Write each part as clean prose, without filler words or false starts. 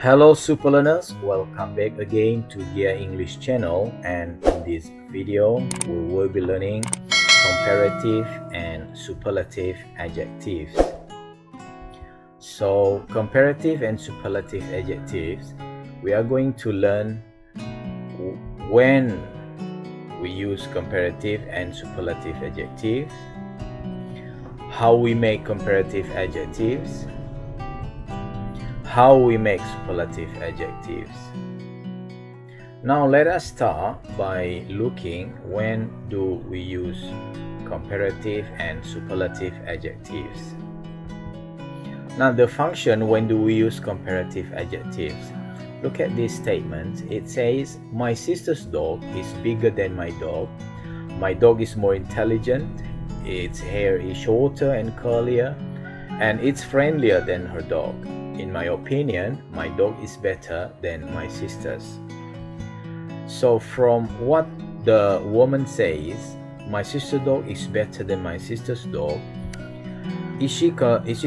Hello super learners, welcome back again to Geek English channel, and in this video we will be learning comparative and superlative adjectives. So comparative and superlative adjectives, we are going to learn when we use comparative and superlative adjectives, how we make comparative adjectives, how we make superlative adjectives. Now let us start by looking when do we use comparative and superlative adjectives. Now the function when do we use comparative adjectives. Look at this statement. It says, my sister's dog is bigger than my dog. My dog is more intelligent. Its hair is shorter and curlier, and it's friendlier than her dog. In my opinion, my dog is better than my sister's. So from what the woman says, my sister's dog is better than my sister's dog, is she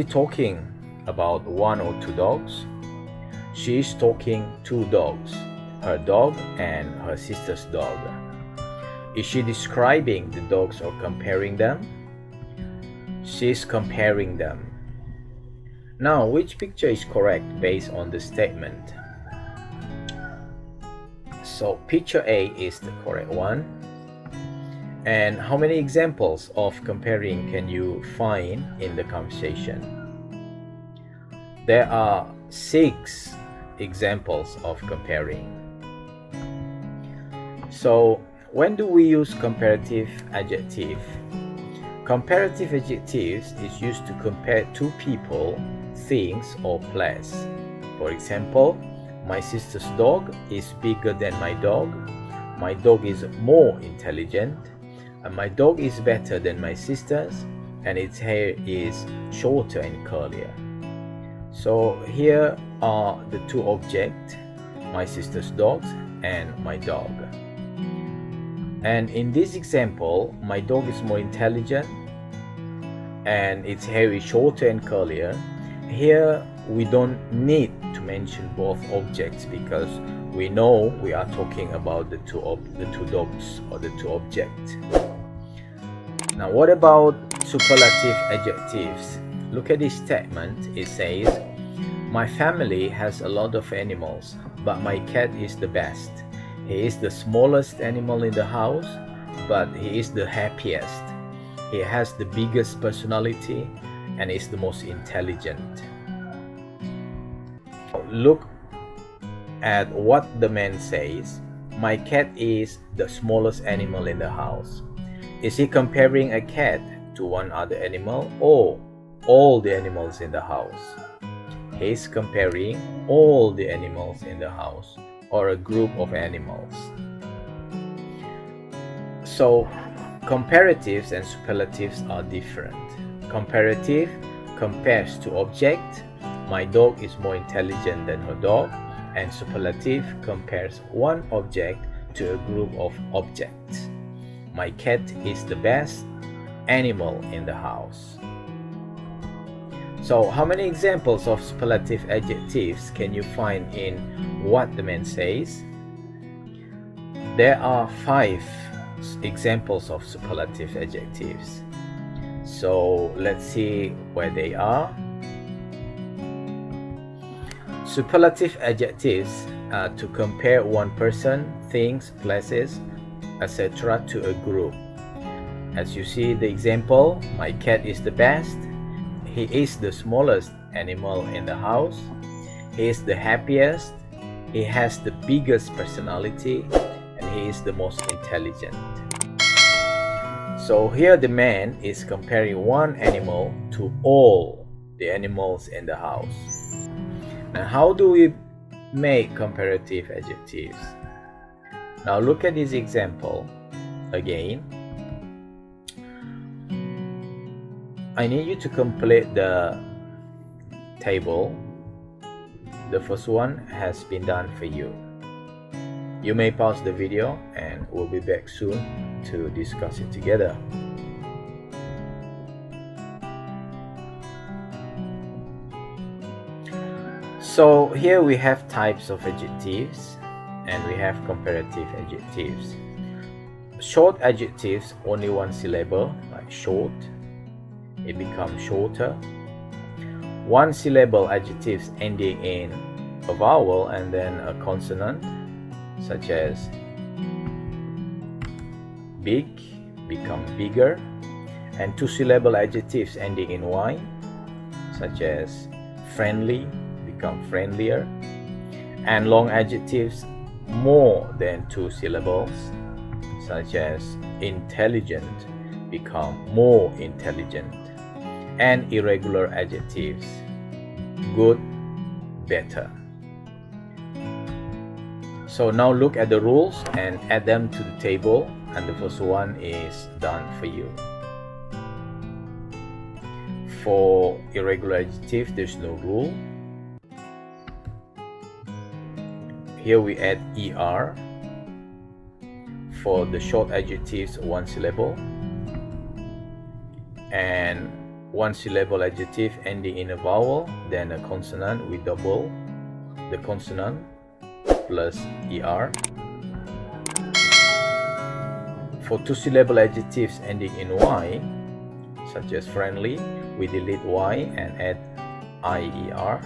talking about one or two dogs? She is talking two dogs, her dog and her sister's dog. Is she describing the dogs or comparing them? She's comparing them. Now, which picture is correct based on the statement? So, picture A is the correct one. And how many examples of comparing can you find in the conversation? There are 6 examples of comparing. So, when do we use comparative adjective? Comparative adjectives is used to compare two people, things, or place. For example, my sister's dog is bigger than my dog is more intelligent, and my dog is better than my sister's, and its hair is shorter and curlier. So here are the two objects, my sister's dog and my dog. And in this example, my dog is more intelligent and its hair is shorter and curlier. Here we don't need to mention both objects because we know we are talking about the two dogs or the two objects. Now what about superlative adjectives? Look at this statement. It says, my family has a lot of animals, but my cat is the best. He is the smallest animal in the house, but he is the happiest. He has the biggest personality and is the most intelligent. Look at what the man says. My cat is the smallest animal in the house. Is he comparing a cat to one other animal or all the animals in the house? He is comparing all the animals in the house or a group of animals. So comparatives and superlatives are different. Comparative compares to object. My dog is more intelligent than her dog. And superlative compares one object to a group of objects. My cat is the best animal in the house. So how many examples of superlative adjectives can you find in what the man says? There are 5 examples of superlative adjectives. So let's see where they are. Superlative adjectives are to compare one person, things, places, etc. to a group. As you see the example, my cat is the best. He is the smallest animal in the house. He is the happiest. He has the biggest personality, and he is the most intelligent. So here the man is comparing one animal to all the animals in the house. Now how do we make comparative adjectives? Now look at this example again. I need you to complete the table. The first one has been done for you. You may pause the video and we'll be back soon to discuss it together. So here we have types of adjectives and we have comparative adjectives. Short adjectives, only one syllable, like short, it becomes shorter. One syllable adjectives ending in a vowel and then a consonant, such as big, become bigger. And two syllable adjectives ending in y, such as friendly, become friendlier. And long adjectives more than two syllables, such as intelligent, become more intelligent. And irregular adjectives, good, better. So now look at the rules and add them to the table, and the first one is done for you. For irregular adjective, there's no rule. Here we add er. For the short adjectives, one syllable. And one syllable adjective ending in a vowel, then a consonant, we double the consonant plus er. For two syllable adjectives ending in y, such as friendly, we delete y and add ier.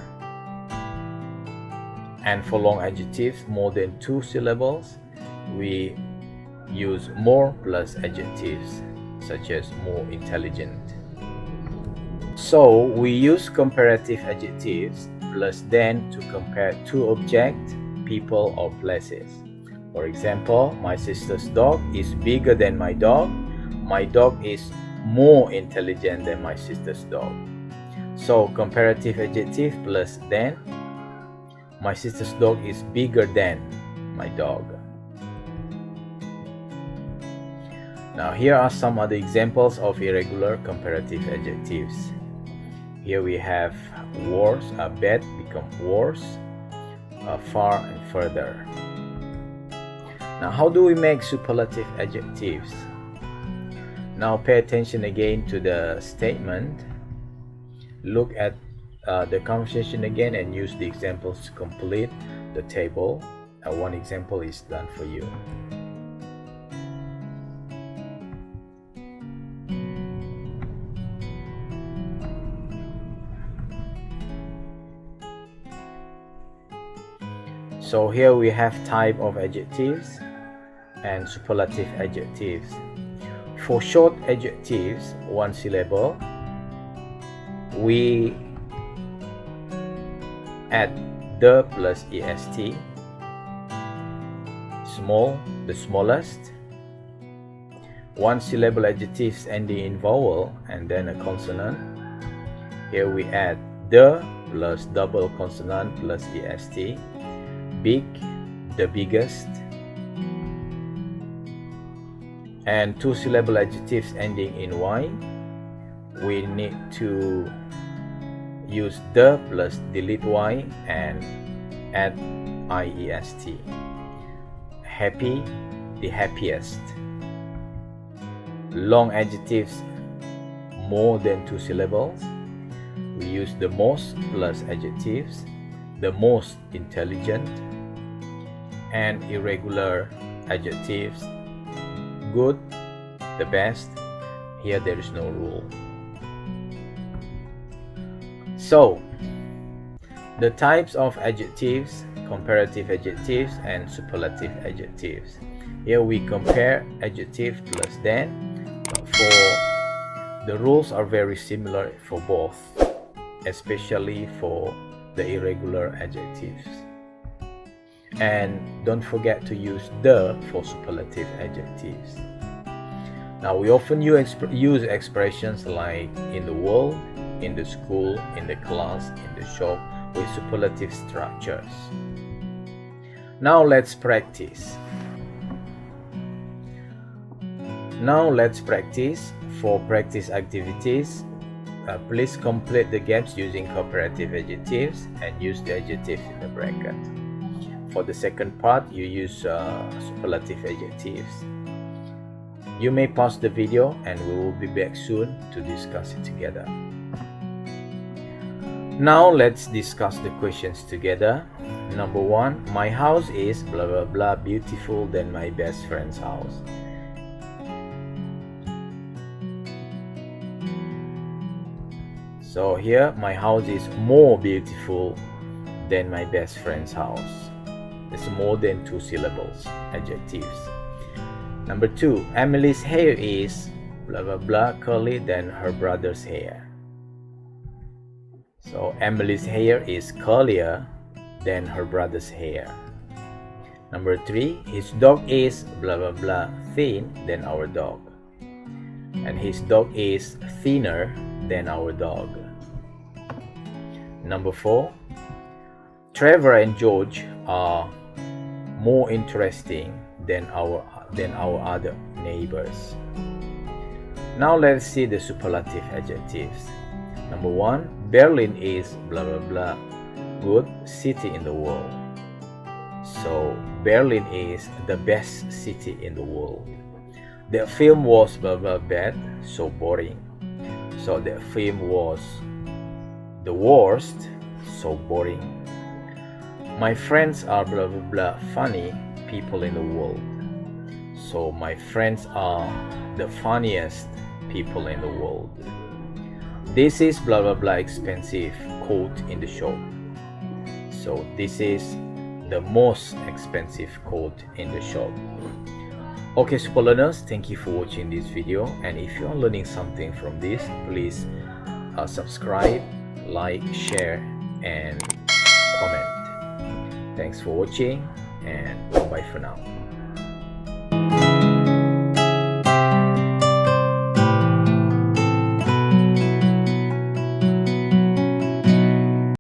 And for long adjectives more than two syllables, we use more plus adjectives, such as more intelligent. So we use comparative adjectives plus than to compare two objects, people, or places. For example, my sister's dog is bigger than my dog. My dog is more intelligent than my sister's dog. So comparative adjective plus than. My sister's dog is bigger than my dog. Now here are some other examples of irregular comparative adjectives. Here we have worse, bad become worse, far and further. Now how do we make superlative adjectives? Now pay attention again to the statement. Look at the conversation again and use the examples to complete the table. One example is done for you. So here we have type of adjectives and superlative adjectives. For short adjectives, one syllable, we add the plus est, small, the smallest. One syllable adjectives ending in vowel and then a consonant. Here we add the plus double consonant plus est. Big, the biggest. And two syllable adjectives ending in y, we need to use the plus delete y and add iest. Happy, the happiest. Long adjectives more than two syllables, we use the most plus adjectives, the most intelligent. And irregular adjectives, good, the best. Here there is no rule. So the types of adjectives, comparative adjectives and superlative adjectives. Here we compare adjective plus than. For the rules are very similar for both, especially for the irregular adjectives. And don't forget to use the for superlative adjectives. Now we often use expressions like in the world, in the school, in the class, in the shop with superlative structures. Now let's practice. For practice activities. Please complete the gaps using comparative adjectives and use the adjectives in the bracket. For the second part, you use superlative adjectives. You may pause the video and we will be back soon to discuss it together. Now let's discuss the questions together. Number 1, my house is blah blah blah beautiful than my best friend's house. So here, my house is more beautiful than my best friend's house. It's more than 2 syllables, adjectives. Number 2, Emily's hair is blah blah blah curly than her brother's hair. So Emily's hair is curlier than her brother's hair. Number 3, his dog is blah blah blah thin than our dog. And his dog is thinner than our dog. Number 4, Trevor and George are more interesting than our other neighbors. Now let's see the superlative adjectives. Number 1, Berlin is blah blah blah good city in the world. So Berlin is the best city in the world. The film was blah blah bad, so boring. So the film was the worst, so boring. My friends are blah blah blah funny people in the world. So my friends are the funniest people in the world. This is blah blah blah expensive coat in the shop. So this is the most expensive coat in the shop. Okay, super learners, thank you for watching this video, and if you are learning something from this, please subscribe, like, share, and comment. Thanks for watching, and bye for now.